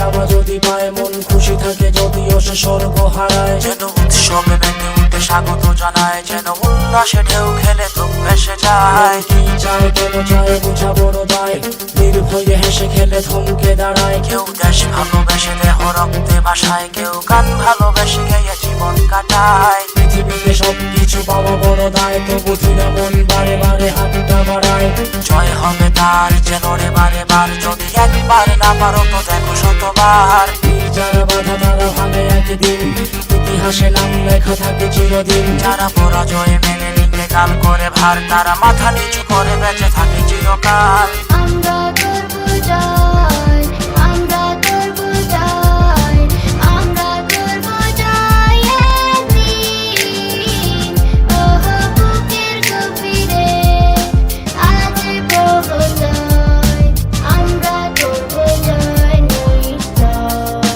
চাওয়া যদি পায়, মন খুশি থাকে যদিও সে স্বর্গ হারায়। যেন উৎসবে মেতে উঠে স্বাগত জানায়, যেন উল্লাসে ঢেউ খেলে ধূপ ভেসে যায়। কি চায় কেন চায় বোঝা বড় দায়, নির্ভয়ে হেসে খেলে থমকে দাঁড়ায়। কেউ দেশ ভালোবেসে দেহ রক্তে বাসায়, কেউ গান ভালোবেসে গেয়ে জীবন কাটায়। পৃথিবীতে সবকিছু পাওয়া বড় দায়, তবু ধীরে মন বারে বারে হাতটা বাড়ায়। জয় হবে তার যেন রে বারে বার, যদি একবার না পারো তো দেখো শতবার। যারা বাধা তারা ভাঙে একদিন, ইতিহাসে নাম লেখা থাকে চিরদিন। যারা পরাজয়ে মেনে নিতে কাল করে ভার, তারা মাথা নিচু করে বেঁচে থাকে চিরকাল। আমরা করব জয়, আমরা করব জয়, আমরা করব জয় একদিন। ওহ বুকের গভীরে আজ প্রহজয়, আমরা করব জয় নিশ্চয়।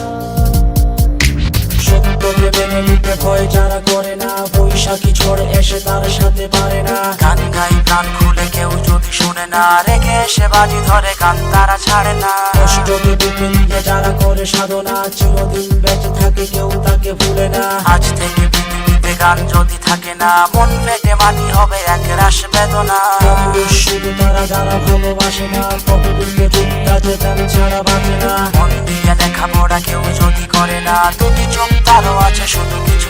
সত্যকে মেনে নিতে ভয় যারা করে না, বৈশাখী ঝড় এসে তার সাথে পারে না। গান গাই প্রাণ খুলে কেউ যদি শুনে না, রেখে এসে বাজি ধরে গান তারা ছাড়ে না। কষ্টকে বুকে নিয়ে যারা করে সাধনা, চিরদিন বেঁচে থাকে কেউ তাকে ভুলে না। আজ থেকে পৃথিবীতে গান যদি থাকে না, মন ফেটে মাটি হবে এক রাশ বেদনা। পুরুষ শুধু তারা যারা ভালোবাসে না, ততদিকে যুদ্ধা যেতাম ছাড়া বাঁচে না। মন দিয়ে লেখাপড়া কেউ যদি করে না, দুটি চোখ তারও আছে শুধু কিছু